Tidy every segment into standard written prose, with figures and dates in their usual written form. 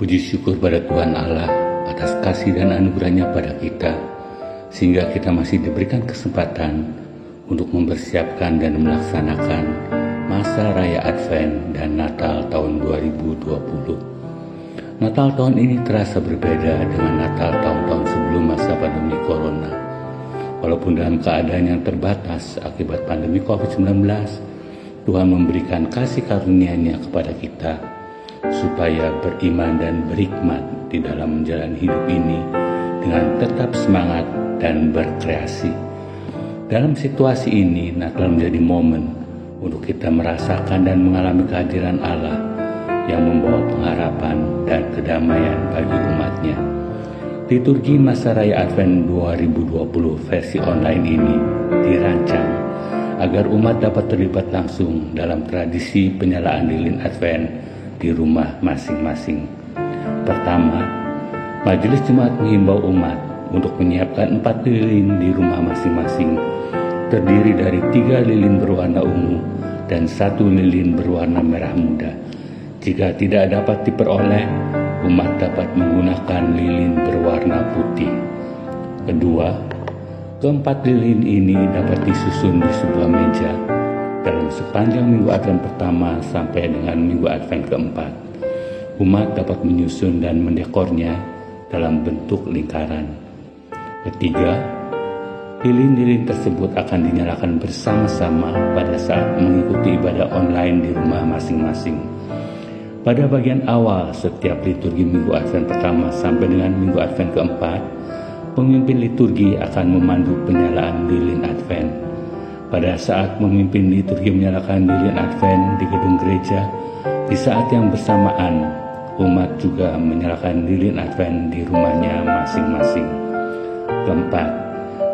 Puji syukur pada Tuhan Allah atas kasih dan anugerahnya pada kita, sehingga kita masih diberikan kesempatan untuk mempersiapkan dan melaksanakan masa Raya Advent dan Natal tahun 2020. Natal tahun ini terasa berbeda dengan Natal tahun-tahun sebelum masa pandemi Corona. Walaupun dalam keadaan yang terbatas akibat pandemi COVID-19, Tuhan memberikan kasih karunia-Nya kepada kita, supaya beriman dan berhikmat di dalam menjalani hidup ini dengan tetap semangat dan berkreasi. Dalam situasi ini, Natal menjadi momen untuk kita merasakan dan mengalami kehadiran Allah yang membawa pengharapan dan kedamaian bagi umatnya. Liturgi Masa Raya Advent 2020 versi online ini dirancang agar umat dapat terlibat langsung dalam tradisi penyalaan lilin Advent di rumah masing-masing. Pertama, Majelis Jemaat menghimbau umat untuk menyiapkan 4 lilin di rumah masing-masing, terdiri dari 3 lilin berwarna ungu dan 1 lilin berwarna merah muda. Jika tidak dapat diperoleh, umat dapat menggunakan lilin berwarna putih. Kedua, keempat lilin ini dapat disusun di sebuah meja dalam sepanjang minggu Advent pertama sampai dengan minggu Advent keempat. Umat dapat menyusun dan mendekornya dalam bentuk lingkaran. Ketiga, lilin-lilin tersebut akan dinyalakan bersama-sama pada saat mengikuti ibadah online di rumah masing-masing. Pada bagian awal setiap liturgi minggu Advent pertama sampai dengan minggu Advent keempat, pemimpin liturgi akan memandu penyalaan lilin Advent. Pada saat memimpin liturgi menyalakan lilin Advent di gedung gereja, di saat yang bersamaan, umat juga menyalakan lilin Advent di rumahnya masing-masing. Keempat,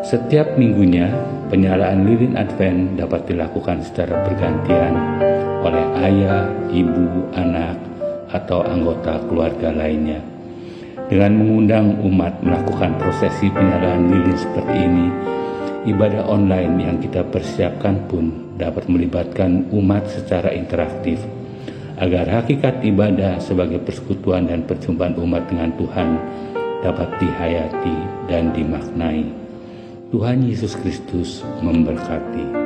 setiap minggunya penyalaan lilin Advent dapat dilakukan secara bergantian oleh ayah, ibu, anak, atau anggota keluarga lainnya. Dengan mengundang umat melakukan prosesi penyalaan lilin seperti ini, ibadah online yang kita persiapkan pun dapat melibatkan umat secara interaktif, agar hakikat ibadah sebagai persekutuan dan perjumpaan umat dengan Tuhan dapat dihayati dan dimaknai. Tuhan Yesus Kristus memberkati.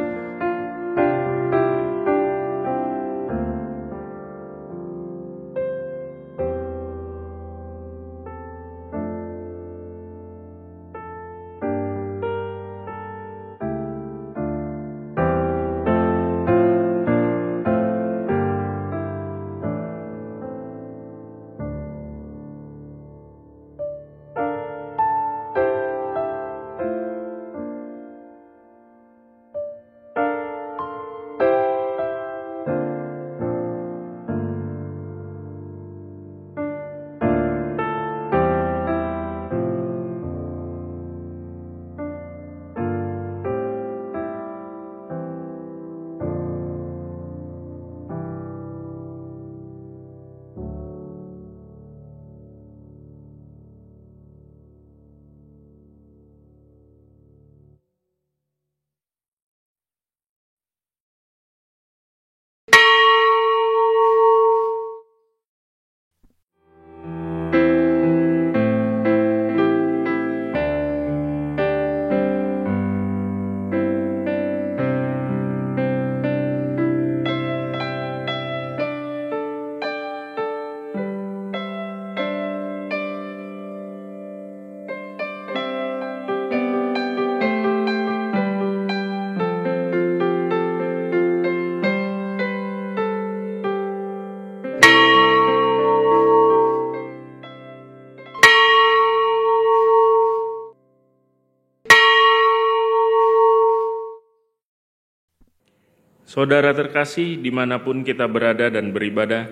Saudara terkasih, dimanapun kita berada dan beribadah,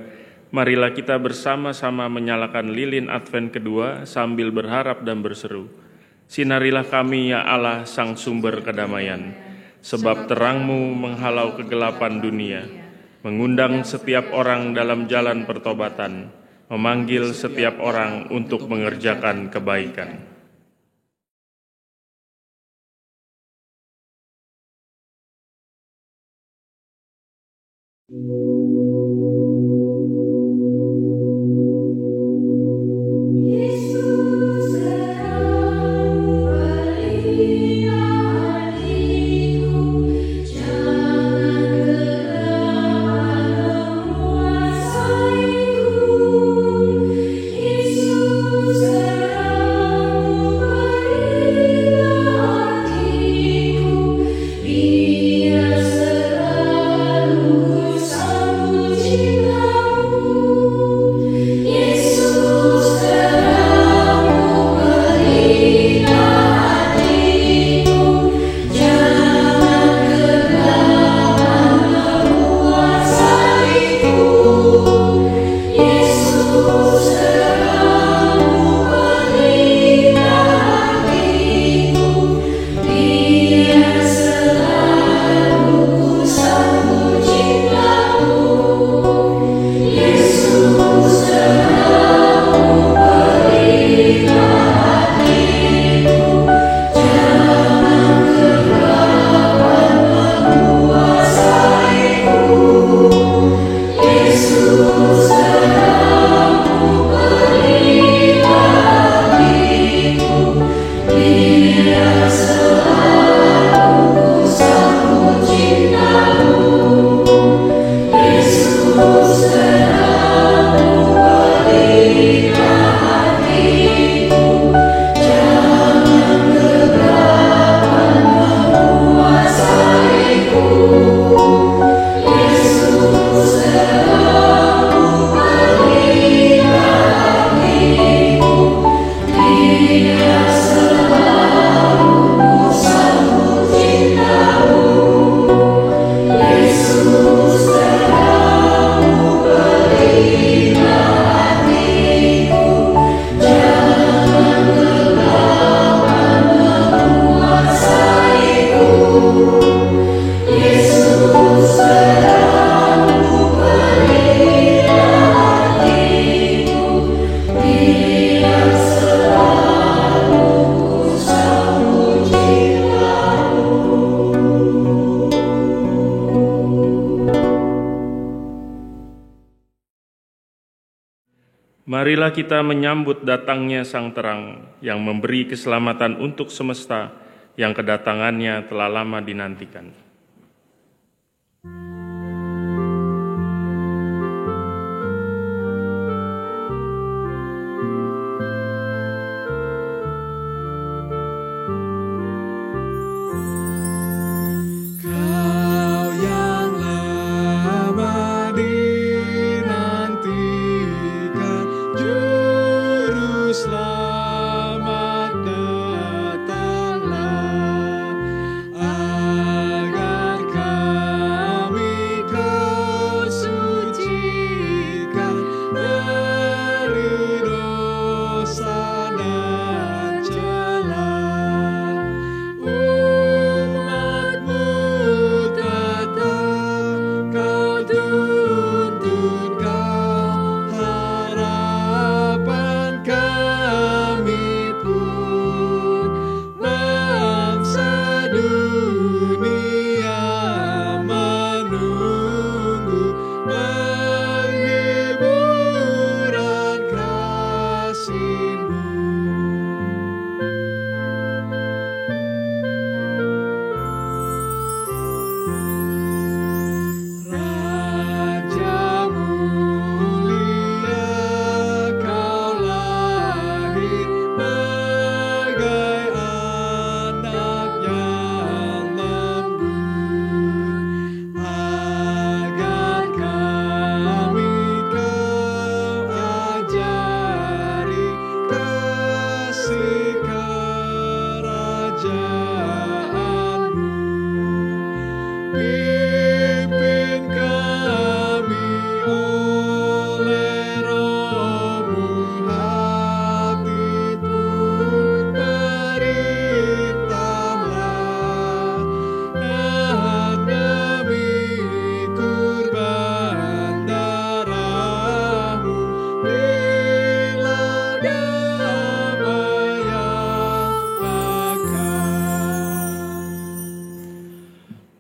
marilah kita bersama-sama menyalakan lilin Advent kedua sambil berharap dan berseru. Sinarilah kami ya Allah, Sang Sumber Kedamaian, sebab terang-Mu menghalau kegelapan dunia, mengundang setiap orang dalam jalan pertobatan, memanggil setiap orang untuk mengerjakan kebaikan. Marilah kita menyambut datangnya Sang Terang yang memberi keselamatan untuk semesta yang kedatangannya telah lama dinantikan.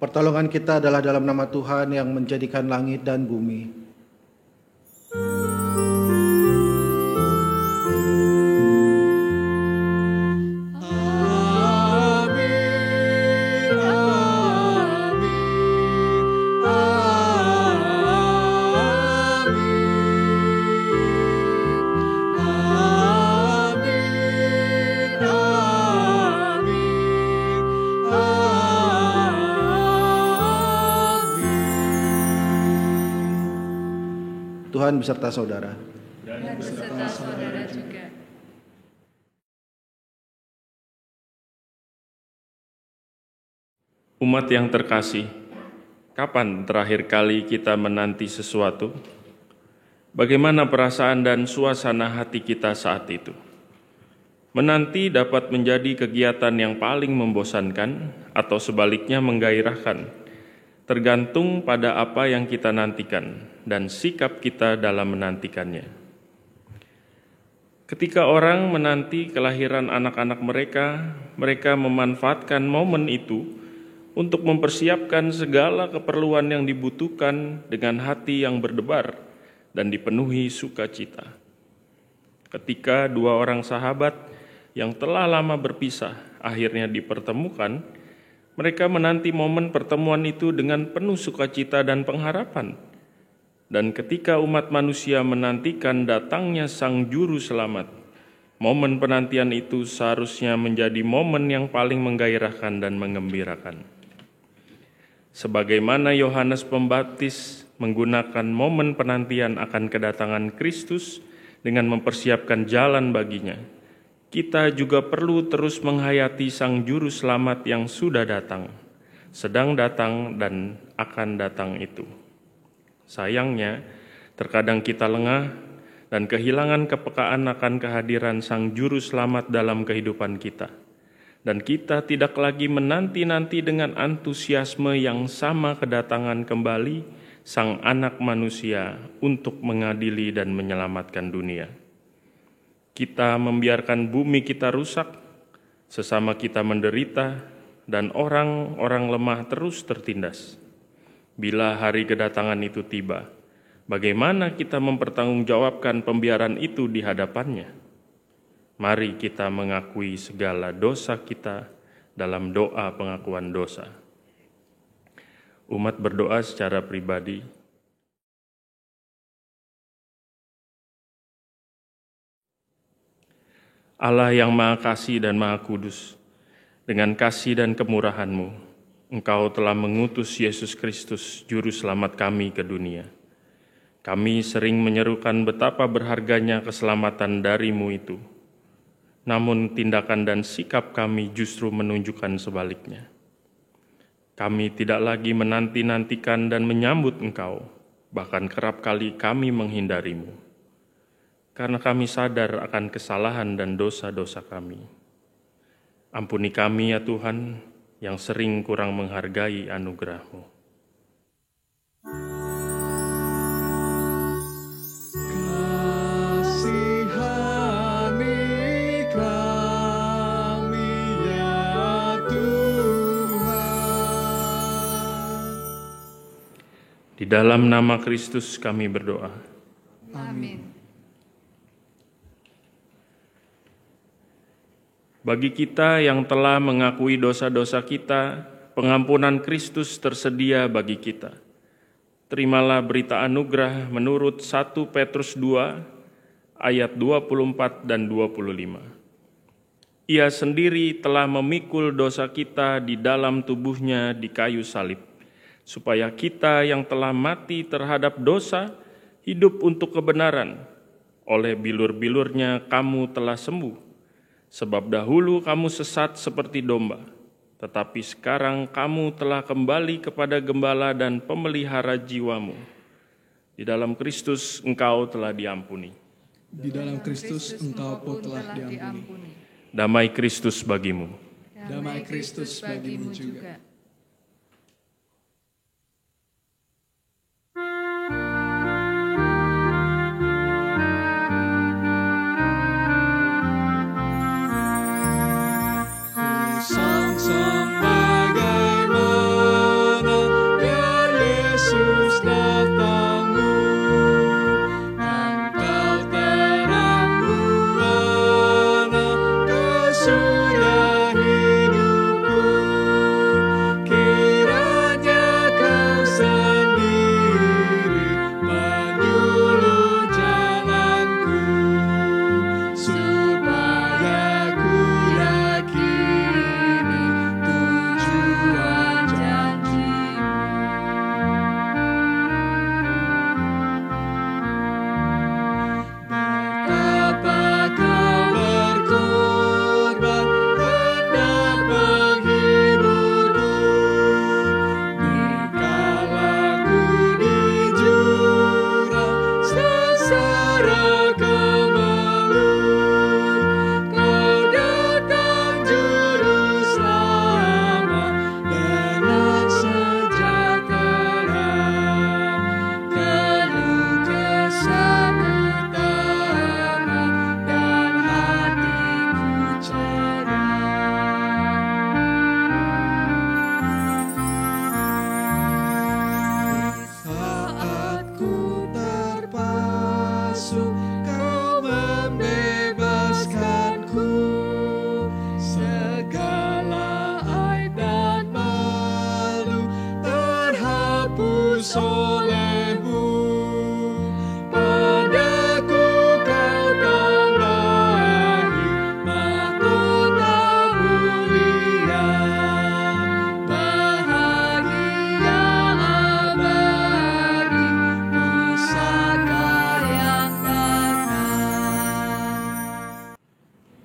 Pertolongan kita adalah dalam nama Tuhan yang menjadikan langit dan bumi. Tuhan beserta saudara. Dan beserta saudara juga. Umat yang terkasih, kapan terakhir kali kita menanti sesuatu? Bagaimana perasaan dan suasana hati kita saat itu? Menanti dapat menjadi kegiatan yang paling membosankan atau sebaliknya menggairahkan, tergantung pada apa yang kita nantikan dan sikap kita dalam menantikannya. Ketika orang menanti kelahiran anak-anak mereka memanfaatkan momen itu untuk mempersiapkan segala keperluan yang dibutuhkan dengan hati yang berdebar dan dipenuhi sukacita. Ketika dua orang sahabat yang telah lama berpisah akhirnya dipertemukan, mereka menanti momen pertemuan itu dengan penuh sukacita dan pengharapan. Dan ketika umat manusia menantikan datangnya Sang Juru Selamat, momen penantian itu seharusnya menjadi momen yang paling menggairahkan dan menggembirakan. Sebagaimana Yohanes Pembaptis menggunakan momen penantian akan kedatangan Kristus dengan mempersiapkan jalan baginya, kita juga perlu terus menghayati Sang Juru Selamat yang sudah datang, sedang datang dan akan datang itu. Sayangnya, terkadang kita lengah dan kehilangan kepekaan akan kehadiran Sang Juru Selamat dalam kehidupan kita. Dan kita tidak lagi menanti-nanti dengan antusiasme yang sama kedatangan kembali Sang Anak Manusia untuk mengadili dan menyelamatkan dunia. Kita membiarkan bumi kita rusak, sesama kita menderita, dan orang-orang lemah terus tertindas. Bila hari kedatangan itu tiba, Bagaimana kita mempertanggungjawabkan pembiaran itu di hadapannya? Mari kita mengakui segala dosa kita dalam doa pengakuan dosa. Umat berdoa secara pribadi. Allah yang Maha Kasih dan Maha Kudus, dengan kasih dan kemurahan-Mu, Engkau telah mengutus Yesus Kristus, Juru Selamat kami ke dunia. Kami sering menyerukan betapa berharganya keselamatan dari-Mu itu. Namun tindakan dan sikap kami justru menunjukkan sebaliknya. Kami tidak lagi menanti-nantikan dan menyambut Engkau, bahkan kerap kali kami menghindari-Mu. Karena kami sadar akan kesalahan dan dosa-dosa kami. Ampuni kami ya Tuhan, yang sering kurang menghargai anugerah-Mu. Di dalam nama Kristus kami berdoa. Amin. Bagi kita yang telah mengakui dosa-dosa kita, pengampunan Kristus tersedia bagi kita. Terimalah berita anugerah menurut 1 Petrus 2 ayat 24 dan 25. Ia sendiri telah memikul dosa kita di dalam tubuhnya di kayu salib, supaya kita yang telah mati terhadap dosa hidup untuk kebenaran. Oleh bilur-bilurnya kamu telah sembuh. Sebab dahulu kamu sesat seperti domba, tetapi sekarang kamu telah kembali kepada gembala dan pemelihara jiwamu. Di dalam Kristus engkau telah diampuni. Di dalam Kristus engkau pun telah diampuni. Damai Kristus bagimu. Damai Kristus bagimu juga.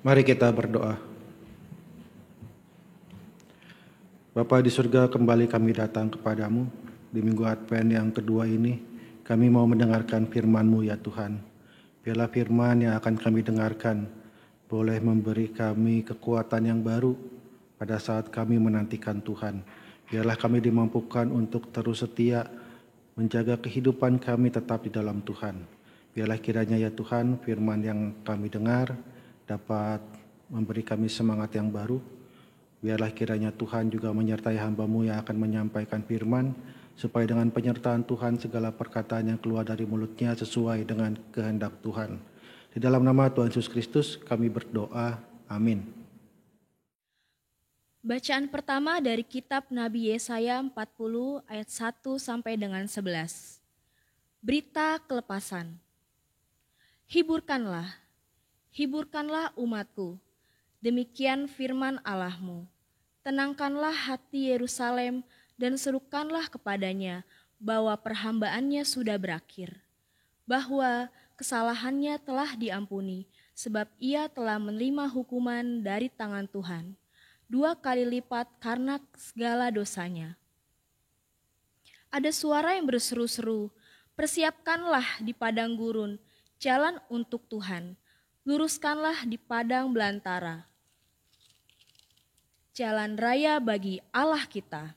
Mari kita berdoa. Bapa di surga, kembali kami datang kepadamu di Minggu Advent yang kedua ini. Kami mau mendengarkan firman-Mu ya Tuhan. Biarlah firman yang akan kami dengarkan boleh memberi kami kekuatan yang baru pada saat kami menantikan Tuhan. Biarlah kami dimampukan untuk terus setia menjaga kehidupan kami tetap di dalam Tuhan. Biarlah kiranya ya Tuhan firman yang kami dengar dapat memberi kami semangat yang baru. Biarlah kiranya Tuhan juga menyertai hamba-Mu yang akan menyampaikan firman, supaya dengan penyertaan Tuhan segala perkataan yang keluar dari mulutnya sesuai dengan kehendak Tuhan. Di dalam nama Tuhan Yesus Kristus kami berdoa. Amin. Bacaan pertama dari kitab Nabi Yesaya 40 ayat 1 sampai dengan 11. Berita kelepasan. Hiburkanlah, hiburkanlah umatku, demikian firman Allahmu. Tenangkanlah hati Yerusalem dan serukanlah kepadanya bahwa perhambaannya sudah berakhir, bahwa kesalahannya telah diampuni, sebab ia telah menerima hukuman dari tangan Tuhan, 2 kali lipat karena segala dosanya. Ada suara yang berseru-seru, persiapkanlah di padang gurun, jalan untuk Tuhan, luruskanlah di padang belantara. Jalan raya bagi Allah kita.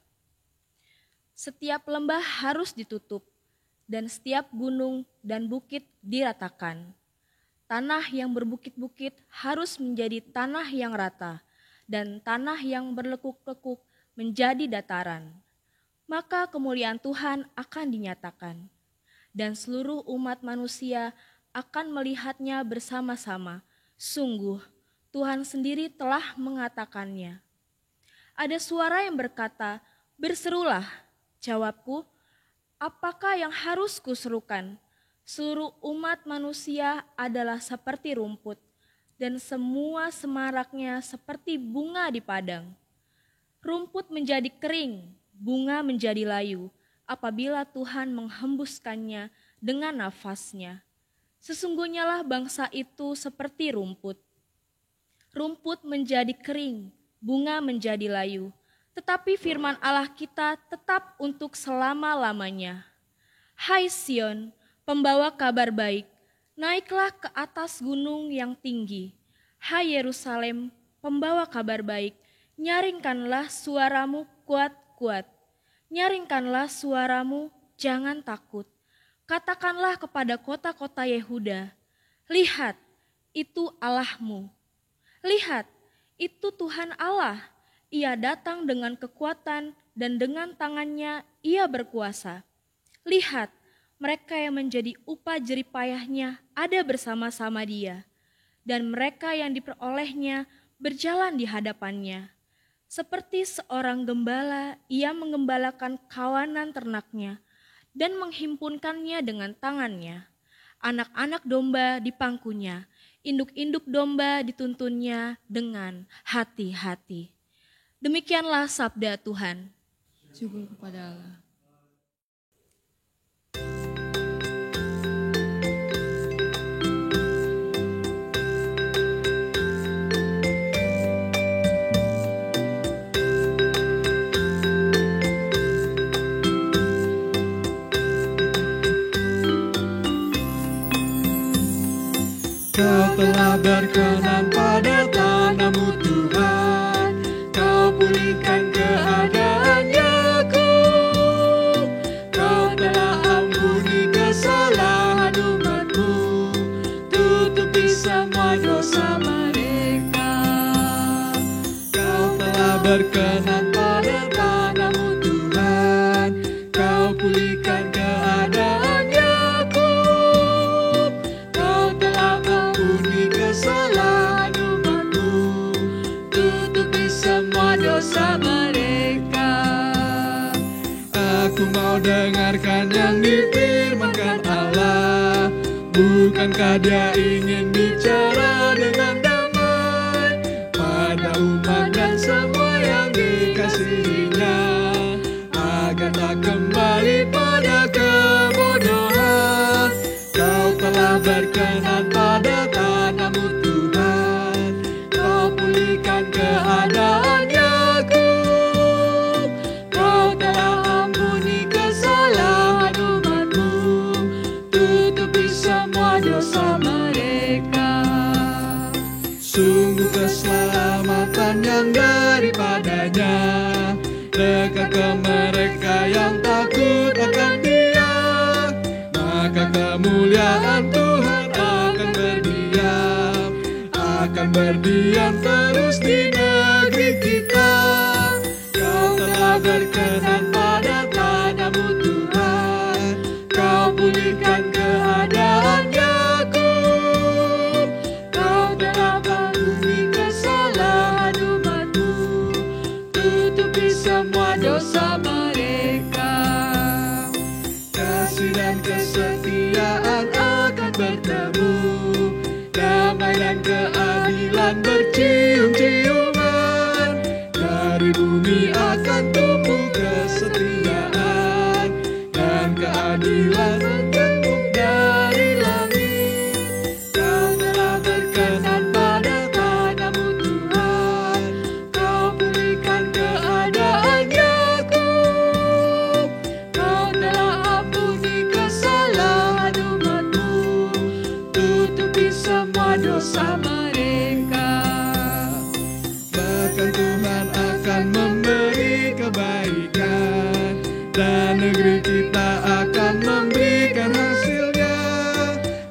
Setiap lembah harus ditutup, dan setiap gunung dan bukit diratakan. Tanah yang berbukit-bukit harus menjadi tanah yang rata, dan tanah yang berlekuk-lekuk menjadi dataran. Maka kemuliaan Tuhan akan dinyatakan, dan seluruh umat manusia akan melihatnya bersama-sama. Sungguh, Tuhan sendiri telah mengatakannya. Ada suara yang berkata, berserulah. Jawabku, apakah yang harus kuserukan? Seluruh umat manusia adalah seperti rumput, dan semua semaraknya seperti bunga di padang. Rumput menjadi kering, bunga menjadi layu, apabila Tuhan menghembuskannya dengan nafasnya. Sesungguhnya lah bangsa itu seperti rumput. Rumput menjadi kering, bunga menjadi layu, tetapi firman Allah kita tetap untuk selama-lamanya. Hai Sion, pembawa kabar baik, naiklah ke atas gunung yang tinggi. Hai Yerusalem, pembawa kabar baik, nyaringkanlah suaramu kuat-kuat. Nyaringkanlah suaramu, jangan takut. Katakanlah kepada kota-kota Yehuda, lihat, itu Allahmu. Lihat, itu Tuhan Allah. Ia datang dengan kekuatan dan dengan tangannya ia berkuasa. Lihat, mereka yang menjadi upah jeripayahnya ada bersama-sama dia, dan mereka yang diperolehnya berjalan di hadapannya. Seperti seorang gembala, ia menggembalakan kawanan ternaknya dan menghimpunkannya dengan tangannya. Anak-anak domba dipangkunya, induk-induk domba dituntunnya dengan hati-hati. Demikianlah sabda Tuhan. Syukur kepada Allah. Kau telah berkenan pada tanahmu Tuhan, Kau pulihkan keadaan Yakub. Kau telah ampuni kesalahan umatmu, tutupi semua dosa mereka. Kau telah berkenan pada tanahmu Tuhan, Kau pulihkan keadaan Yakub. Kau telah ampuni kesalahan umatmu, tutupi semua dosa mereka. Aku mau dengarkan yang difirmankan Allah. Bukankah Dia ingin bicara dengan damai pada umat dan semua yang dikasihinya, agar tak kembali pada kebodohan. Kau telah berkenan pada tanahmu Tuhan, Kau pulihkan keadaan Yakub. Kau telah ampuni kesalahan umatmu, tutupi semua dosa mereka. Sungguh keselamatan yang daripadanya dekat ke mereka yang takut akan Dia. Maka kemuliaan Tuhan akan berdiam terus di negeri kita. Kau telah berkenan pada tanahmu dosa mereka. Bahkan Tuhan akan memberi kebaikan, dan negeri kita akan memberikan hasilnya.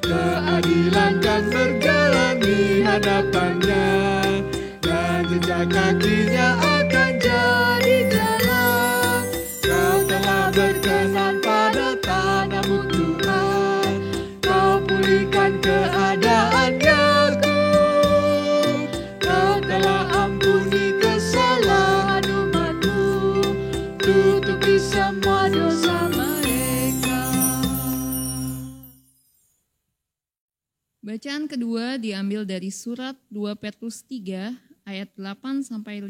Keadilan kan berjalan di hadapannya, dan jejak kakinya akan jadi jalan. Kau telah berkenan pada tanahmu Tuhan, Kau pulihkan keadaannya Kau telah ampuni kesalahan umatmu, tutupi semua dosa mereka. Bacaan kedua diambil dari surat 2 Petrus 3 ayat 8-15.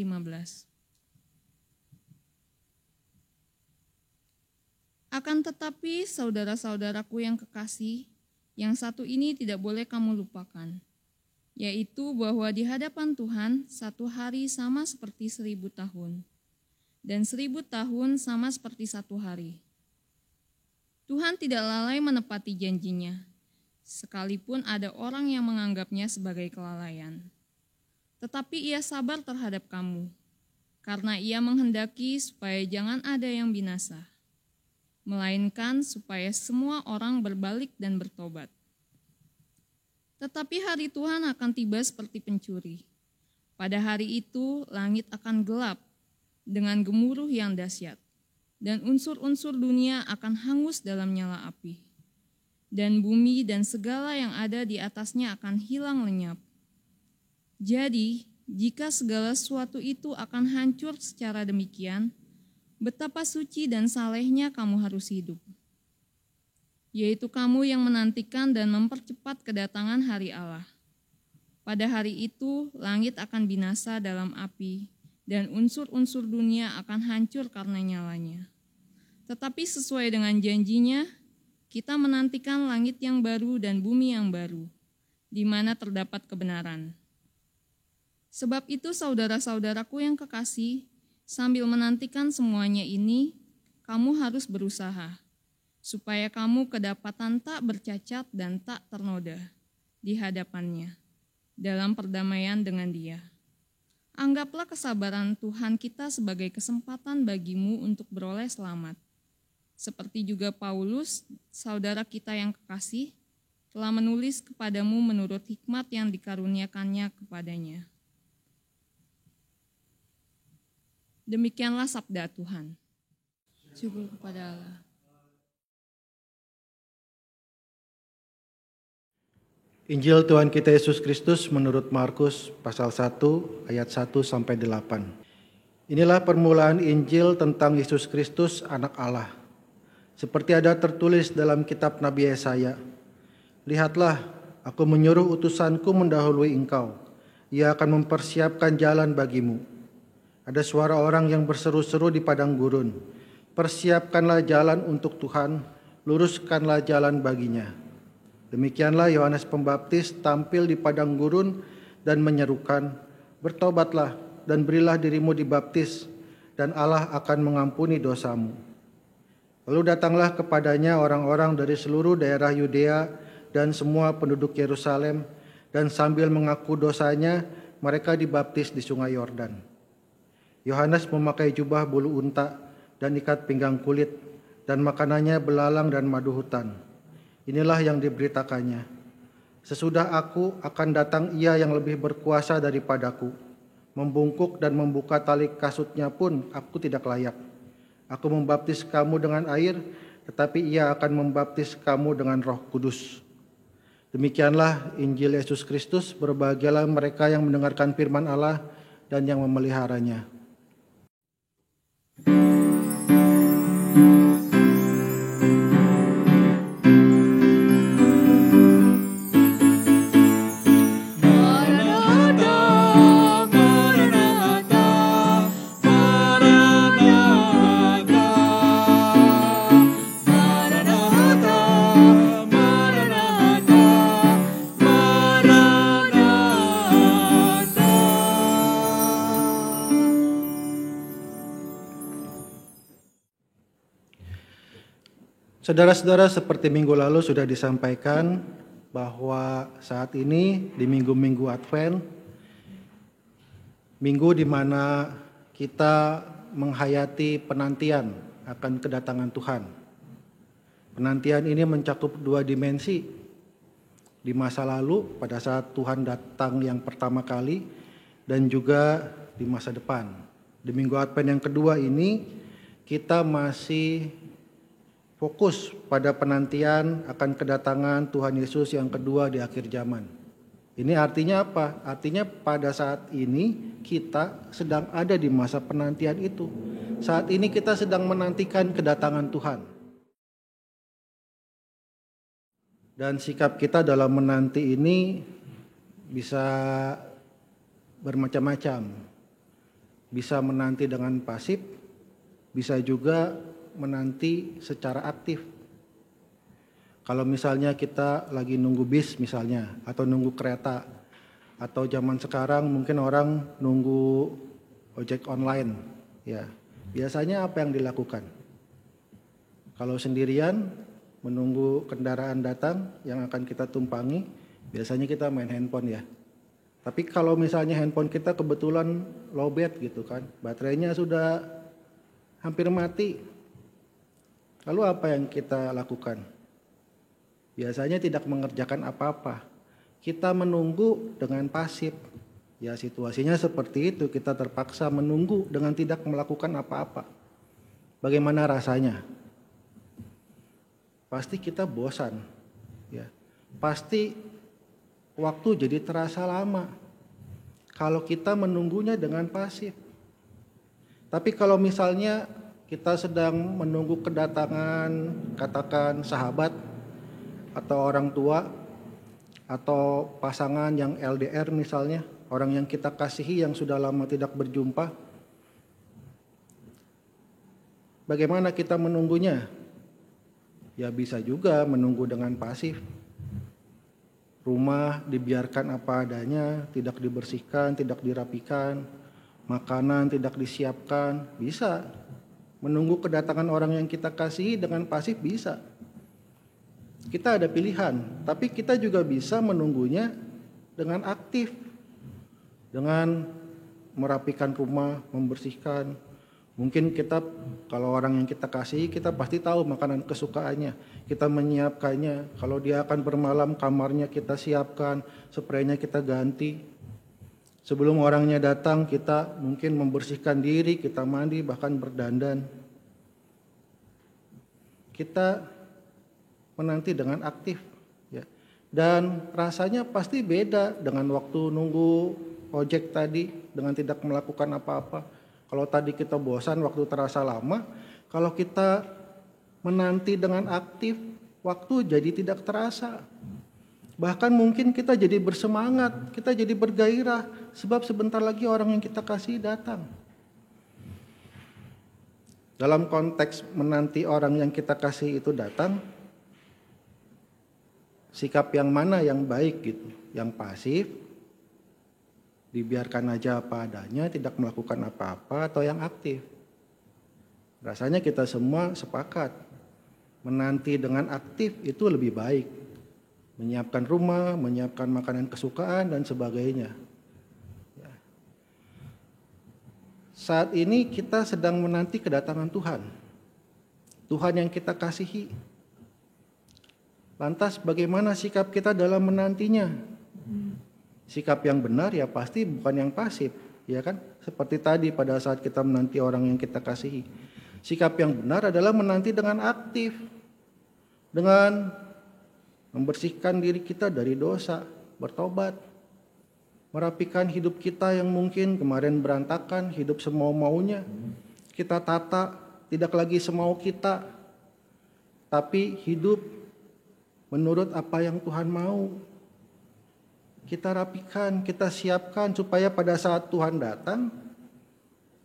Akan tetapi saudara-saudaraku yang kekasih, yang satu ini tidak boleh kamu lupakan, yaitu bahwa di hadapan Tuhan satu hari sama seperti 1000 tahun, dan 1000 tahun sama seperti satu hari. Tuhan tidak lalai menepati janjinya, sekalipun ada orang yang menganggapnya sebagai kelalaian. Tetapi Ia sabar terhadap kamu, karena Ia menghendaki supaya jangan ada yang binasa, melainkan supaya semua orang berbalik dan bertobat. Tetapi hari Tuhan akan tiba seperti pencuri. Pada hari itu langit akan gelap dengan gemuruh yang dahsyat, dan unsur-unsur dunia akan hangus dalam nyala api. Dan bumi dan segala yang ada di atasnya akan hilang lenyap. Jadi, jika segala sesuatu itu akan hancur secara demikian, betapa suci dan salehnya kamu harus hidup, yaitu kamu yang menantikan dan mempercepat kedatangan hari Allah. Pada hari itu, langit akan binasa dalam api, dan unsur-unsur dunia akan hancur karena nyalanya. Tetapi sesuai dengan janjinya, kita menantikan langit yang baru dan bumi yang baru, di mana terdapat kebenaran. Sebab itu saudara-saudaraku yang kekasih, sambil menantikan semuanya ini, kamu harus berusaha, supaya kamu kedapatan tak bercacat dan tak ternoda di hadapannya, dalam perdamaian dengan Dia. Anggaplah kesabaran Tuhan kita sebagai kesempatan bagimu untuk beroleh selamat. Seperti juga Paulus, saudara kita yang kekasih, telah menulis kepadamu menurut hikmat yang dikaruniakannya kepadanya. Demikianlah sabda Tuhan. Syukur kepada Allah. Injil Tuhan kita Yesus Kristus menurut Markus pasal 1 ayat 1-8. Inilah permulaan Injil tentang Yesus Kristus anak Allah. Seperti ada tertulis dalam kitab Nabi Yesaya, "Lihatlah, aku menyuruh utusanku mendahului engkau. Ia akan mempersiapkan jalan bagimu." Ada suara orang yang berseru-seru di padang gurun, "Persiapkanlah jalan untuk Tuhan, luruskanlah jalan baginya." Demikianlah Yohanes Pembaptis tampil di padang gurun dan menyerukan, "Bertobatlah dan berilah dirimu dibaptis, dan Allah akan mengampuni dosamu." Lalu datanglah kepadanya orang-orang dari seluruh daerah Yudea dan semua penduduk Yerusalem, dan sambil mengaku dosanya, mereka dibaptis di sungai Yordan. Yohanes memakai jubah bulu unta dan ikat pinggang kulit, dan makanannya belalang dan madu hutan. Inilah yang diberitakannya, "Sesudah aku akan datang Ia yang lebih berkuasa daripadaku. Membungkuk dan membuka tali kasutnya pun aku tidak layak. Aku membaptis kamu dengan air, tetapi Ia akan membaptis kamu dengan Roh Kudus." Demikianlah Injil Yesus Kristus. Berbahagialah mereka yang mendengarkan firman Allah dan yang memeliharanya. Saudara-saudara, seperti minggu lalu sudah disampaikan, bahwa saat ini di minggu-minggu Advent, minggu di mana kita menghayati penantian akan kedatangan Tuhan. Penantian ini mencakup dua dimensi. Di masa lalu pada saat Tuhan datang yang pertama kali dan juga di masa depan. Di minggu Advent yang kedua ini kita masih fokus pada penantian akan kedatangan Tuhan Yesus yang kedua di akhir zaman. Ini artinya apa? Artinya pada saat ini kita sedang ada di masa penantian itu. Saat ini kita sedang menantikan kedatangan Tuhan. Dan sikap kita dalam menanti ini bisa bermacam-macam. Bisa menanti dengan pasif, bisa juga menanti secara aktif. Kalau misalnya kita lagi nunggu bis misalnya, atau nunggu kereta, atau zaman sekarang mungkin orang nunggu ojek online, ya biasanya apa yang dilakukan? Kalau sendirian menunggu kendaraan datang yang akan kita tumpangi, biasanya kita main handphone ya. Tapi kalau misalnya handphone kita kebetulan lowbat gitu kan, baterainya sudah hampir mati. Lalu apa yang kita lakukan? Biasanya tidak mengerjakan apa-apa. Kita menunggu dengan pasif. Ya situasinya seperti itu, kita terpaksa menunggu dengan tidak melakukan apa-apa. Bagaimana rasanya? Pasti kita bosan. Ya. Pasti waktu jadi terasa lama. Kalau kita menunggunya dengan pasif. Tapi kalau misalnya kita sedang menunggu kedatangan, katakan sahabat atau orang tua atau pasangan yang LDR misalnya, orang yang kita kasihi yang sudah lama tidak berjumpa. Bagaimana kita menunggunya? Ya bisa juga menunggu dengan pasif. Rumah dibiarkan apa adanya, tidak dibersihkan, tidak dirapikan, makanan tidak disiapkan, bisa. Menunggu kedatangan orang yang kita kasihi dengan pasif bisa. Kita ada pilihan, tapi kita juga bisa menunggunya dengan aktif. Dengan merapikan rumah, membersihkan. Mungkin kita kalau orang yang kita kasihi, kita pasti tahu makanan kesukaannya. Kita menyiapkannya. Kalau dia akan bermalam, kamarnya kita siapkan, spraynya kita ganti. Sebelum orangnya datang, kita mungkin membersihkan diri, kita mandi, bahkan berdandan. Kita menanti dengan aktif. Ya. Dan rasanya pasti beda dengan waktu nunggu ojek tadi, dengan tidak melakukan apa-apa. Kalau tadi kita bosan, waktu terasa lama. Kalau kita menanti dengan aktif, waktu jadi tidak terasa. Bahkan mungkin kita jadi bersemangat, kita jadi bergairah, sebab sebentar lagi orang yang kita kasih datang. Dalam konteks menanti orang yang kita kasih itu datang, sikap yang mana yang baik gitu? Yang pasif, dibiarkan aja apa adanya, tidak melakukan apa-apa, atau yang aktif? Rasanya kita semua sepakat, menanti dengan aktif itu lebih baik. Menyiapkan rumah, menyiapkan makanan kesukaan, dan sebagainya. Ya. Saat ini kita sedang menanti kedatangan Tuhan. Tuhan yang kita kasihi. Lantas bagaimana sikap kita dalam menantinya? Sikap yang benar ya pasti bukan yang pasif. Ya kan? Seperti tadi pada saat kita menanti orang yang kita kasihi. Sikap yang benar adalah menanti dengan aktif. Dengan membersihkan diri kita dari dosa, bertobat, merapikan hidup kita yang mungkin kemarin berantakan, hidup semau-maunya. Kita tata, tidak lagi semau kita, tapi hidup menurut apa yang Tuhan mau. Kita rapikan, kita siapkan supaya pada saat Tuhan datang,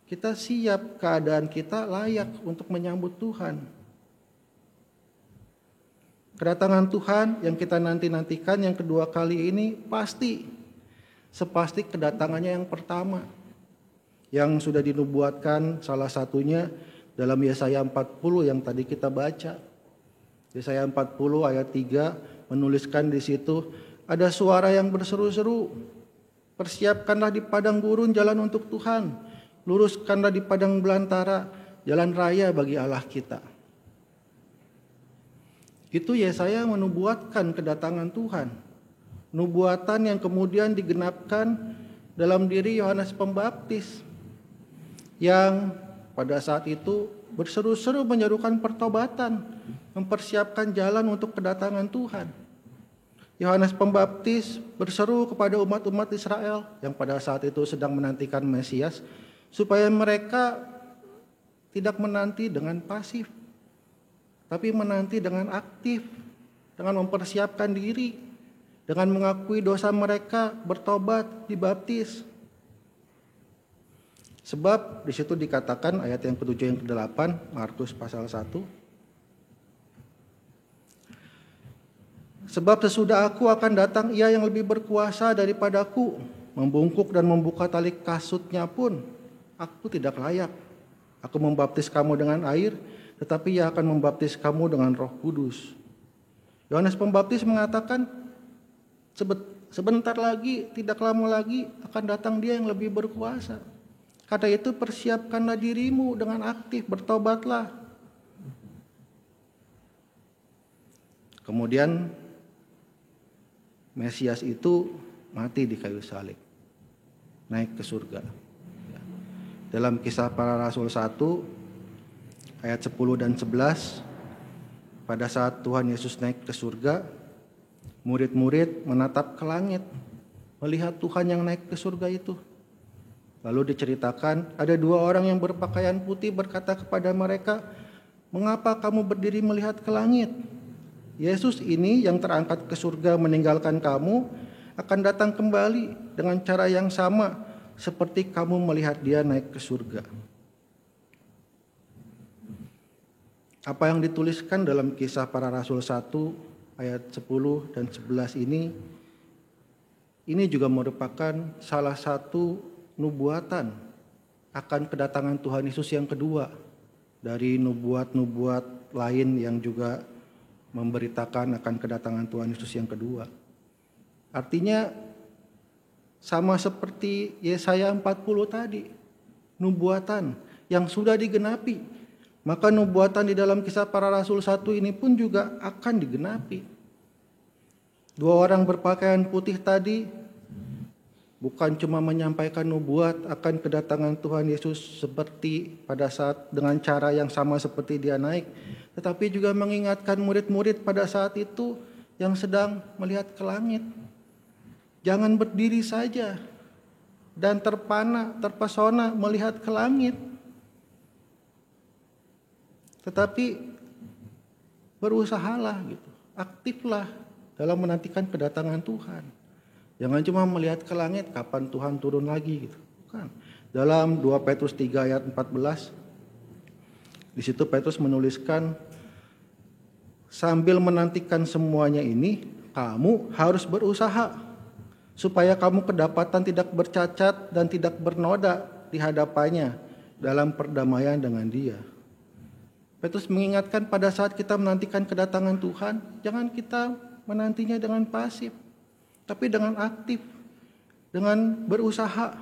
kita siap, keadaan kita layak untuk menyambut Tuhan. Kedatangan Tuhan yang kita nanti-nantikan yang kedua kali ini pasti sepasti kedatangannya yang pertama. Yang sudah dinubuatkan salah satunya dalam Yesaya 40 yang tadi kita baca. Yesaya 40 ayat 3 menuliskan di situ, ada suara yang berseru-seru, persiapkanlah di padang gurun jalan untuk Tuhan, luruskanlah di padang belantara jalan raya bagi Allah kita. Itu Yesaya menubuatkan kedatangan Tuhan. Nubuatan yang kemudian digenapkan dalam diri Yohanes Pembaptis yang pada saat itu berseru-seru menyerukan pertobatan, mempersiapkan jalan untuk kedatangan Tuhan. Yohanes Pembaptis berseru kepada umat-umat Israel yang pada saat itu sedang menantikan Mesias, supaya mereka tidak menanti dengan pasif, tapi menanti dengan aktif, dengan mempersiapkan diri, dengan mengakui dosa mereka, bertobat, dibaptis. Sebab di situ dikatakan ayat yang ke-7 yang ke-8, Markus pasal 1. Sebab sesudah aku akan datang ia yang lebih berkuasa daripadaku, membungkuk dan membuka tali kasutnya pun aku tidak layak. Aku membaptis kamu dengan air, tetapi ia akan membaptis kamu dengan Roh Kudus. Yohanes Pembaptis mengatakan sebentar lagi, tidak lama lagi akan datang dia yang lebih berkuasa. Kata itu persiapkanlah dirimu dengan aktif, bertobatlah. Kemudian Mesias itu mati di kayu salib, naik ke surga. Dalam Kisah Para Rasul 1 ayat 10 dan 11, pada saat Tuhan Yesus naik ke surga, murid-murid menatap ke langit, melihat Tuhan yang naik ke surga itu. Lalu diceritakan ada 2 orang yang berpakaian putih berkata kepada mereka, "Mengapa kamu berdiri melihat ke langit? Yesus ini yang terangkat ke surga meninggalkan kamu akan datang kembali dengan cara yang sama seperti kamu melihat dia naik ke surga." Apa yang dituliskan dalam Kisah Para Rasul 1 ayat 10 dan 11 ini juga merupakan salah satu nubuatan akan kedatangan Tuhan Yesus yang kedua dari nubuat-nubuat lain yang juga memberitakan akan kedatangan Tuhan Yesus yang kedua. Artinya sama seperti Yesaya 40 tadi, nubuatan yang sudah digenapi, maka nubuatan di dalam Kisah Para Rasul 1 ini pun juga akan digenapi. 2 orang berpakaian putih tadi bukan cuma menyampaikan nubuat akan kedatangan Tuhan Yesus seperti pada saat dengan cara yang sama seperti dia naik, tetapi juga mengingatkan murid-murid pada saat itu yang sedang melihat ke langit. Jangan berdiri saja dan terpesona melihat ke langit, tetapi berusahalah gitu, aktiflah dalam menantikan kedatangan Tuhan. Jangan cuma melihat ke langit kapan Tuhan turun lagi gitu. Bukan. Dalam 2 Petrus 3 ayat 14, di situ Petrus menuliskan, sambil menantikan semuanya ini, kamu harus berusaha supaya kamu kedapatan tidak bercacat dan tidak bernoda di hadapannya dalam perdamaian dengan Dia. Petrus mengingatkan pada saat kita menantikan kedatangan Tuhan, jangan kita menantinya dengan pasif, tapi dengan aktif, dengan berusaha,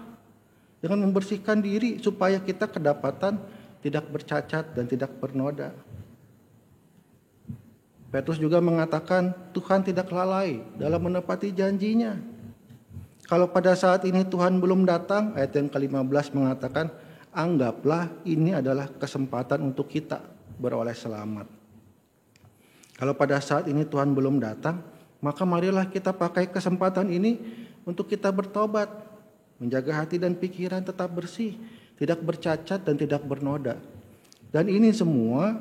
dengan membersihkan diri supaya kita kedapatan tidak bercacat dan tidak bernoda. Petrus juga mengatakan Tuhan tidak lalai dalam menepati janjinya. Kalau pada saat ini Tuhan belum datang, ayat yang ke-15 mengatakan, anggaplah ini adalah kesempatan untuk kita beroleh selamat. Kalau pada saat ini Tuhan belum datang, maka marilah kita pakai kesempatan ini untuk kita bertobat, menjaga hati dan pikiran tetap bersih, tidak bercacat dan tidak bernoda. Dan ini semua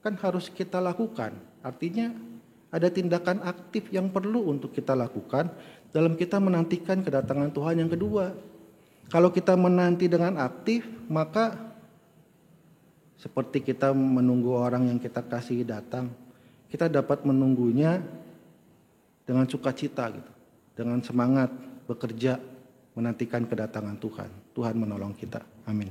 kan harus kita lakukan. Artinya ada tindakan aktif yang perlu untuk kita lakukan dalam kita menantikan kedatangan Tuhan yang kedua. Kalau kita menanti dengan aktif, maka seperti kita menunggu orang yang kita kasih datang, kita dapat menunggunya dengan sukacita gitu, dengan semangat bekerja menantikan kedatangan Tuhan. Tuhan menolong kita. Amin.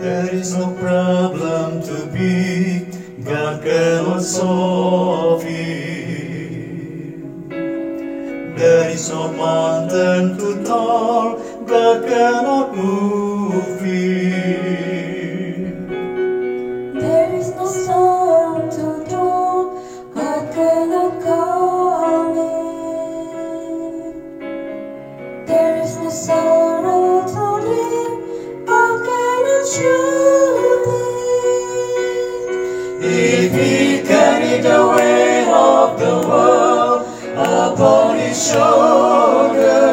There is no problem too big God cannot solve it. There is no mountain too tall God cannot move it. There is no storm too strong God cannot calm it. There is no sorrow too deep God cannot shield it. If He carried the weight of the world upon His shoulder,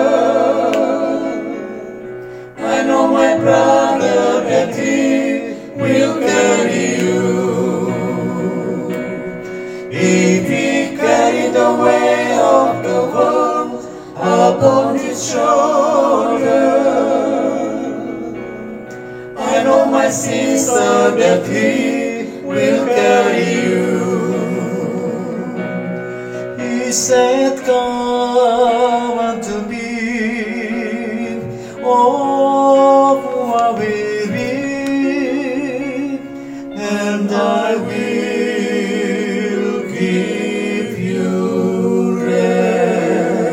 I know my brother that He will carry you. If He carried the weight of the world upon His shoulder, I know my sister that He will carry you. He said, come unto me, all who are weary, and I will give you rest.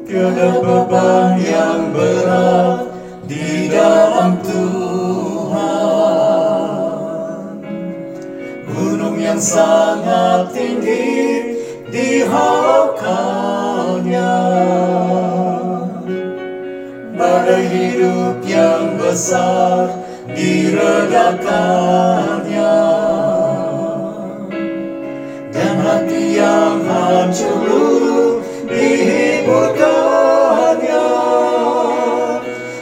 Tiada beban yang berat di dalam Tuhan, gunung yang sangat tinggi dihalaukannya, badai hidup yang besar diredakannya, dan hati yang hancur dihiburkannya.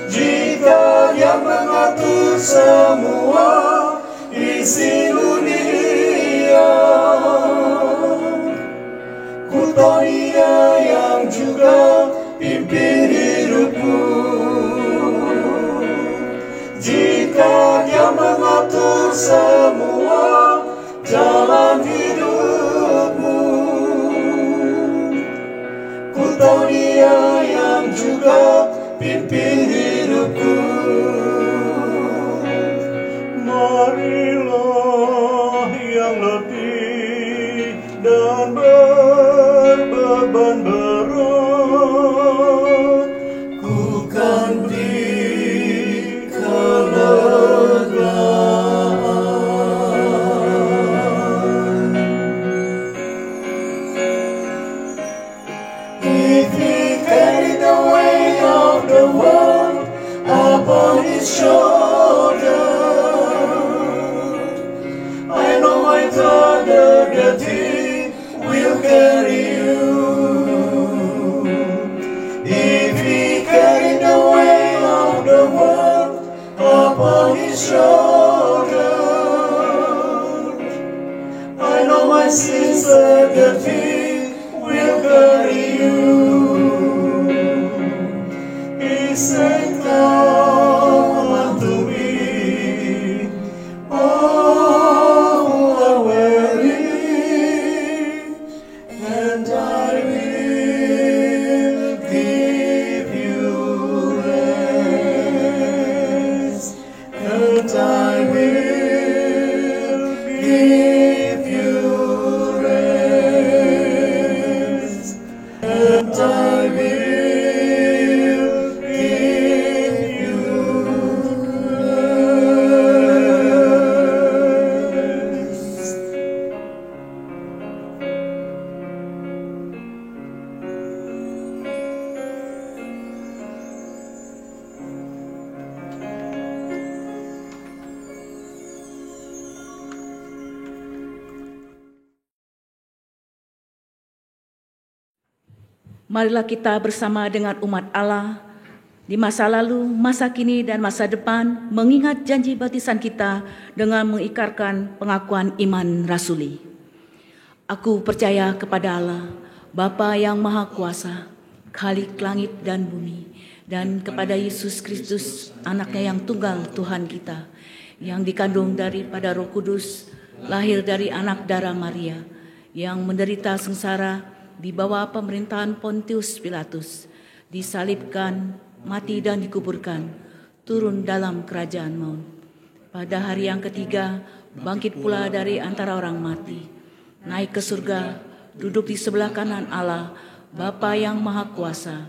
Jika Dia mengatur semua isi dunia, ku tahu Dia yang juga pimpin hidupku. Jika Dia mengatur semua jalan hidupmu, ku tahu Dia yang juga pimpin hidupku. Marilah yang letih dan berbeban berat, ku kan beri kelegaan. If He carried the weight of the world upon His shoulder, I know my brother that He will carry you. If He carried the weight of the world upon His shoulder, I know my sister that He will carry you. He said, come unto me, all who are weary, and I will give you rest, and I will give you rest, and I will give you rest. Marilah kita bersama dengan umat Allah di masa lalu, masa kini, dan masa depan mengingat janji baptisan kita dengan mengikrarkan pengakuan iman rasuli. Aku percaya kepada Allah, Bapa yang Maha Kuasa, Khalik langit dan bumi, dan kepada Yesus Kristus, anaknya yang tunggal Tuhan kita, yang dikandung daripada Roh Kudus, lahir dari anak darah Maria, yang menderita sengsara di bawah pemerintahan Pontius Pilatus, disalibkan, mati dan dikuburkan, turun dalam kerajaan maut. Pada hari yang ketiga, bangkit pula dari antara orang mati, naik ke surga, duduk di sebelah kanan Allah, Bapa yang Maha Kuasa,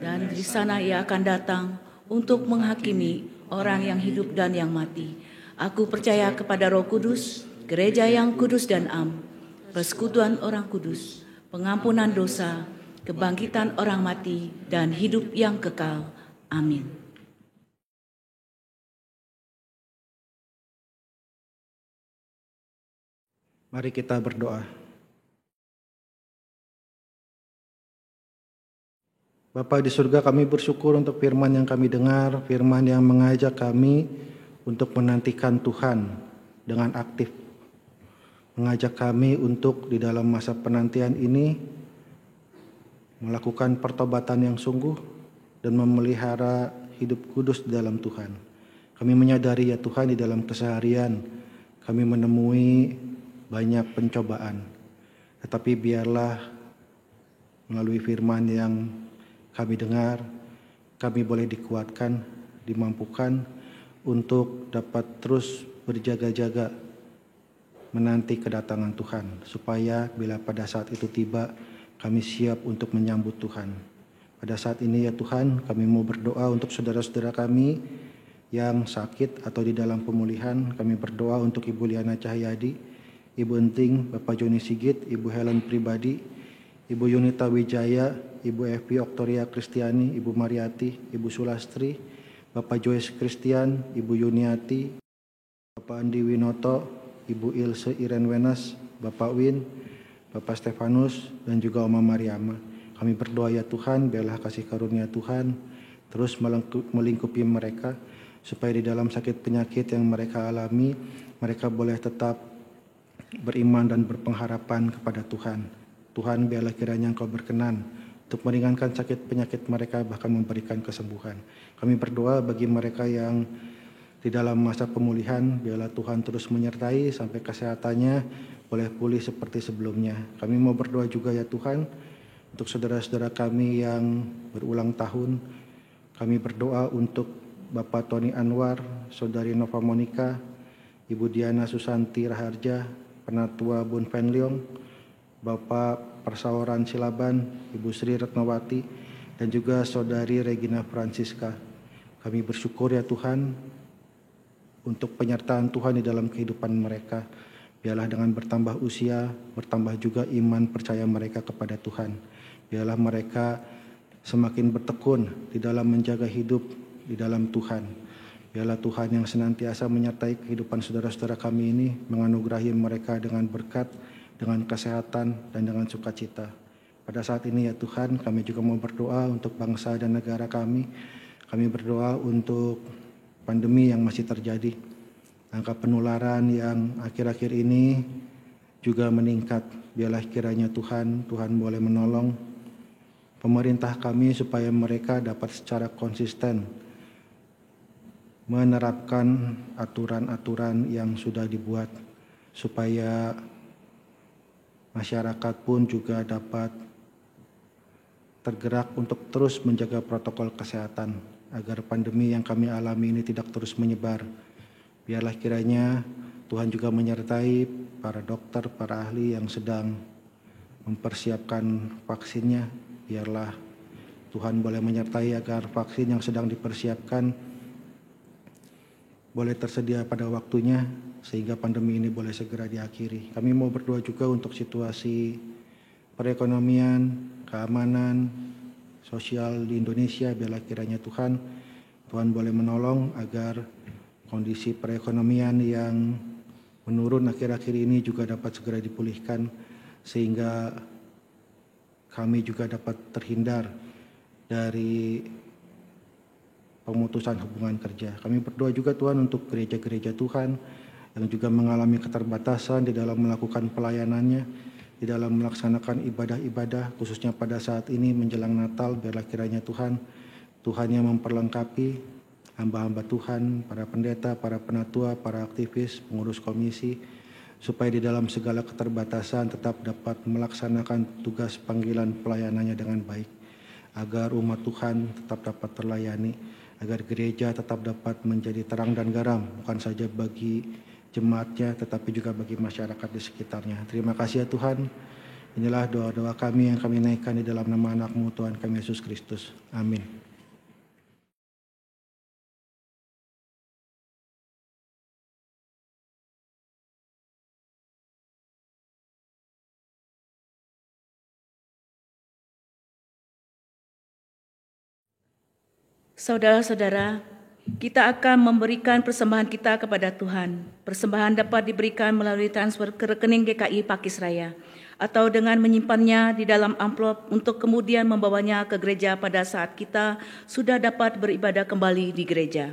dan di sana Ia akan datang untuk menghakimi orang yang hidup dan yang mati. Aku percaya kepada Roh Kudus, gereja yang kudus dan am, persekutuan orang kudus, pengampunan dosa, kebangkitan orang mati, dan hidup yang kekal. Amin. Mari kita berdoa. Bapa di surga, kami bersyukur untuk firman yang kami dengar, firman yang mengajak kami untuk menantikan Tuhan dengan aktif. Mengajak kami untuk di dalam masa penantian ini melakukan pertobatan yang sungguh dan memelihara hidup kudus di dalam Tuhan. Kami menyadari ya Tuhan, di dalam keseharian kami menemui banyak pencobaan. Tetapi biarlah melalui firman yang kami dengar, kami boleh dikuatkan, dimampukan untuk dapat terus berjaga-jaga menanti kedatangan Tuhan, supaya bila pada saat itu tiba, kami siap untuk menyambut Tuhan. Pada saat ini ya Tuhan, kami mau berdoa untuk saudara-saudara kami yang sakit atau di dalam pemulihan. Kami berdoa untuk Ibu Liana Cahyadi, Ibu Enting, Bapak Joni Sigit, Ibu Helen Pribadi, Ibu Yunita Wijaya, Ibu Evi Oktoria Kristiani, Ibu Mariati, Ibu Sulastri, Bapak Joyce Christian, Ibu Yuniati, Bapak Andi Winoto, Ibu Ilse Iren Wenas, Bapak Win, Bapak Stefanus, dan juga Oma Mariama. Kami berdoa ya Tuhan, biarlah kasih karunia Tuhan terus melingkupi mereka, supaya di dalam sakit penyakit yang mereka alami, mereka boleh tetap beriman dan berpengharapan kepada Tuhan. Tuhan, biarlah kiranya Engkau berkenan untuk meringankan sakit penyakit mereka, bahkan memberikan kesembuhan. Kami berdoa bagi mereka yang di dalam masa pemulihan, biarlah Tuhan terus menyertai sampai kesehatannya boleh pulih seperti sebelumnya. Kami mau berdoa juga ya Tuhan untuk saudara-saudara kami yang berulang tahun. Kami berdoa untuk Bapak Tony Anwar, Saudari Nova Monika, Ibu Diana Susanti Raharja, Penatua Bun Fen Leong, Bapak Persawaran Silaban, Ibu Sri Retnawati, dan juga Saudari Regina Francisca. Kami bersyukur ya Tuhan untuk penyertaan Tuhan di dalam kehidupan mereka. Biarlah dengan bertambah usia, bertambah juga iman percaya mereka kepada Tuhan. Biarlah mereka semakin bertekun di dalam menjaga hidup di dalam Tuhan. Biarlah Tuhan yang senantiasa menyertai kehidupan saudara-saudara kami ini, menganugerahi mereka dengan berkat, dengan kesehatan, dan dengan sukacita. Pada saat ini ya Tuhan, kami juga mau berdoa untuk bangsa dan negara kami. Kami berdoa untuk pandemi yang masih terjadi. Angka penularan yang akhir-akhir ini juga meningkat. Biarlah kiranya Tuhan boleh menolong pemerintah kami supaya mereka dapat secara konsisten menerapkan aturan-aturan yang sudah dibuat, supaya masyarakat pun juga dapat tergerak untuk terus menjaga protokol kesehatan agar pandemi yang kami alami ini tidak terus menyebar. Biarlah kiranya Tuhan juga menyertai para dokter, para ahli yang sedang mempersiapkan vaksinnya. Biarlah Tuhan boleh menyertai agar vaksin yang sedang dipersiapkan boleh tersedia pada waktunya, sehingga pandemi ini boleh segera diakhiri. Kami mau berdoa juga untuk situasi perekonomian, keamanan, sosial di Indonesia. Biarlah kiranya Tuhan boleh menolong agar kondisi perekonomian yang menurun akhir-akhir ini juga dapat segera dipulihkan, sehingga kami juga dapat terhindar dari pemutusan hubungan kerja. Kami berdoa juga Tuhan untuk gereja-gereja Tuhan yang juga mengalami keterbatasan di dalam melakukan pelayanannya, di dalam melaksanakan ibadah-ibadah, khususnya pada saat ini menjelang Natal. Biarlah kiranya Tuhan yang memperlengkapi hamba-hamba Tuhan, para pendeta, para penatua, para aktivis, pengurus komisi, supaya di dalam segala keterbatasan tetap dapat melaksanakan tugas panggilan pelayanannya dengan baik, agar umat Tuhan tetap dapat terlayani, agar gereja tetap dapat menjadi terang dan garam, bukan saja bagi jemaatnya, tetapi juga bagi masyarakat di sekitarnya. Terima kasih ya Tuhan. Inilah doa-doa kami yang kami naikkan di dalam nama anak-Mu Tuhan kami Yesus Kristus. Amin. Saudara-saudara, kita akan memberikan persembahan kita kepada Tuhan. Persembahan dapat diberikan melalui transfer ke rekening GKI Pakis Raya atau dengan menyimpannya di dalam amplop untuk kemudian membawanya ke gereja pada saat kita sudah dapat beribadah kembali di gereja.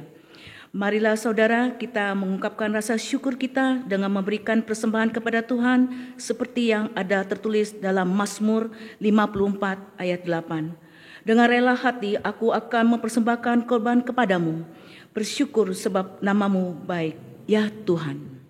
Marilah saudara kita mengungkapkan rasa syukur kita dengan memberikan persembahan kepada Tuhan seperti yang ada tertulis dalam Mazmur 54 ayat 8. Dengan rela hati aku akan mempersembahkan korban kepadamu, bersyukur sebab nama-Mu baik, ya Tuhan.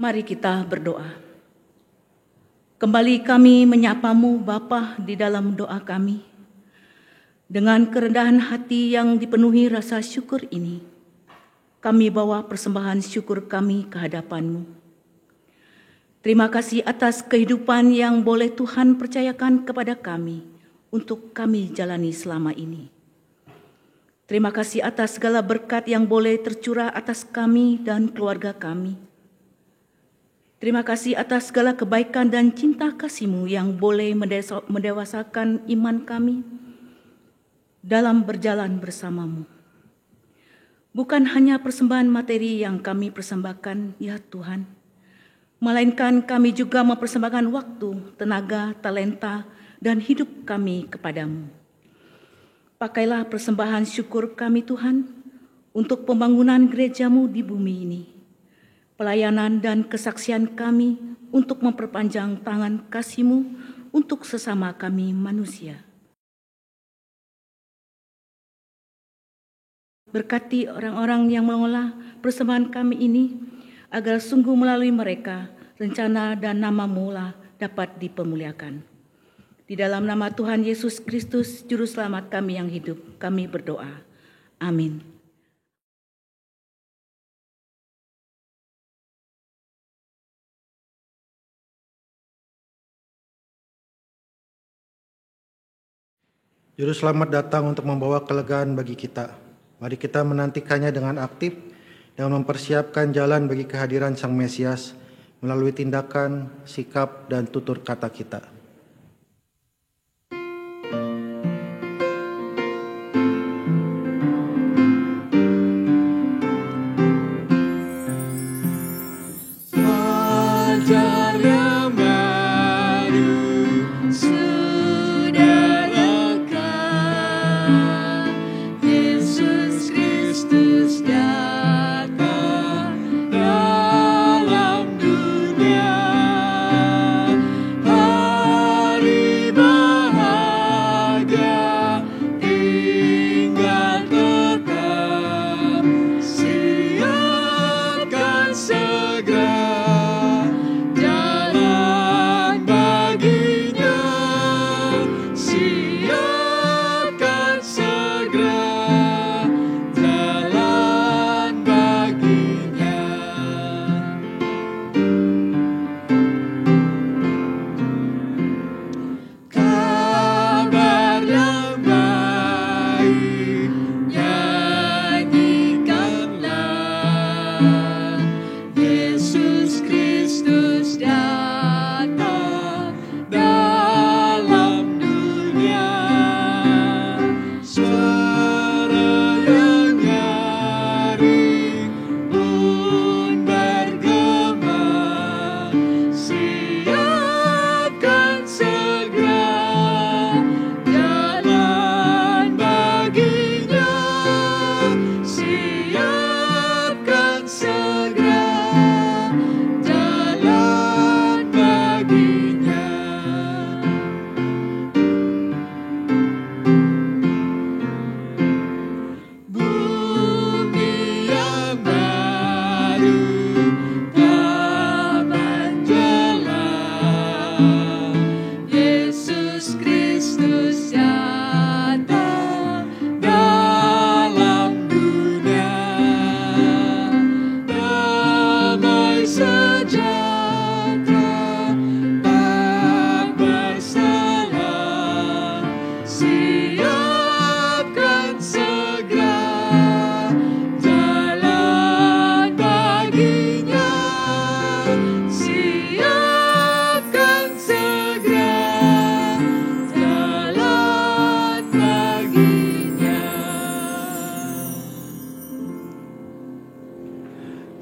Mari kita berdoa. Kembali kami menyapa-Mu Bapa di dalam doa kami. Dengan kerendahan hati yang dipenuhi rasa syukur ini, kami bawa persembahan syukur kami ke hadapan-Mu. Terima kasih atas kehidupan yang boleh Tuhan percayakan kepada kami untuk kami jalani selama ini. Terima kasih atas segala berkat yang boleh tercurah atas kami dan keluarga kami. Terima kasih atas segala kebaikan dan cinta kasih-Mu yang boleh mendewasakan iman kami dalam berjalan bersama-Mu. Bukan hanya persembahan materi yang kami persembahkan, ya Tuhan, melainkan kami juga mempersembahkan waktu, tenaga, talenta, dan hidup kami kepada-Mu. Pakailah persembahan syukur kami Tuhan untuk pembangunan gereja-Mu di bumi ini, pelayanan dan kesaksian kami untuk memperpanjang tangan kasih-Mu untuk sesama kami manusia. Berkati orang-orang yang mengolah persembahan kami ini, agar sungguh melalui mereka rencana dan nama-Mu lah dapat dipermuliakan. Di dalam nama Tuhan Yesus Kristus, Juru Selamat kami yang hidup, kami berdoa. Amin. Juru Selamat datang untuk membawa kelegaan bagi kita. Mari kita menantikannya dengan aktif dan mempersiapkan jalan bagi kehadiran Sang Mesias melalui tindakan, sikap, dan tutur kata kita.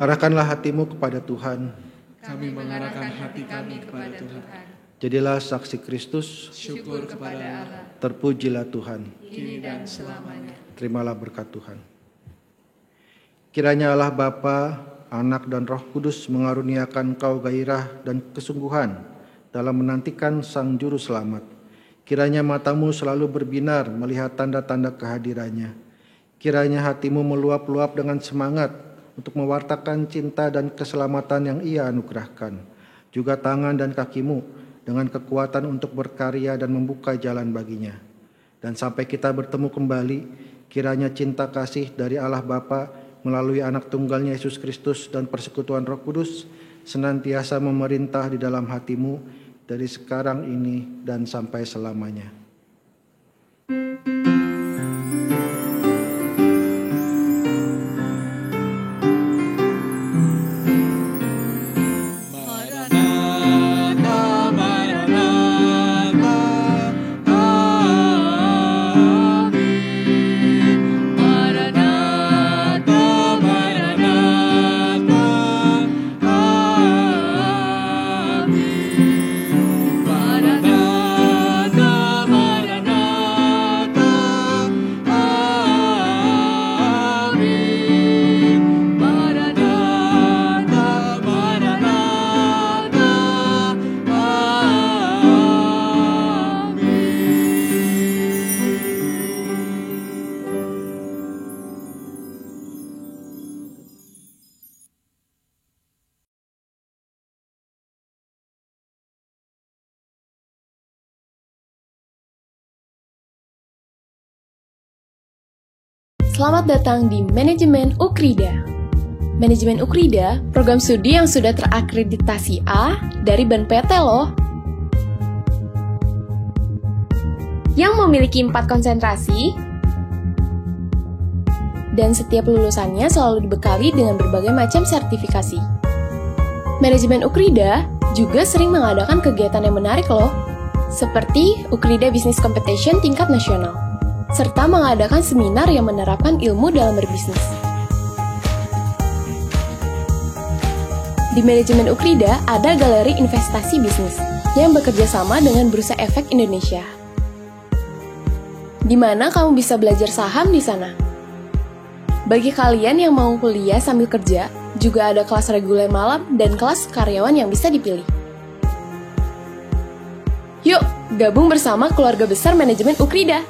Arahkanlah hatimu kepada Tuhan. Kami mengarahkan hati kami kepada Tuhan. Jadilah saksi Kristus. Syukur kepada Allah. Terpujilah Tuhan. Kini dan selamanya. Terimalah berkat Tuhan. Kiranya Allah Bapa, Anak dan Roh Kudus mengaruniakan kau gairah dan kesungguhan dalam menantikan Sang Juru Selamat. Kiranya matamu selalu berbinar melihat tanda-tanda kehadirannya. Kiranya hatimu meluap-luap dengan semangat untuk mewartakan cinta dan keselamatan yang Ia anugerahkan. Juga tangan dan kakimu dengan kekuatan untuk berkarya dan membuka jalan baginya. Dan sampai kita bertemu kembali, kiranya cinta kasih dari Allah Bapa melalui anak tunggalnya Yesus Kristus dan persekutuan Roh Kudus senantiasa memerintah di dalam hatimu dari sekarang ini dan sampai selamanya. Selamat datang di Manajemen Ukrida. Manajemen Ukrida, program studi yang sudah terakreditasi A dari BAN PT loh. yang memiliki 4 konsentrasi, dan setiap lulusannya selalu dibekali dengan berbagai macam sertifikasi. Manajemen Ukrida juga sering mengadakan kegiatan yang menarik loh, seperti Ukrida Business Competition tingkat nasional, serta mengadakan seminar yang menerapkan ilmu dalam berbisnis. Di manajemen Ukrida ada galeri investasi bisnis yang bekerja sama dengan Bursa Efek Indonesia, di mana kamu bisa belajar saham di sana. Bagi kalian yang mau kuliah sambil kerja, juga ada kelas reguler malam dan kelas karyawan yang bisa dipilih. Yuk, gabung bersama keluarga besar manajemen Ukrida.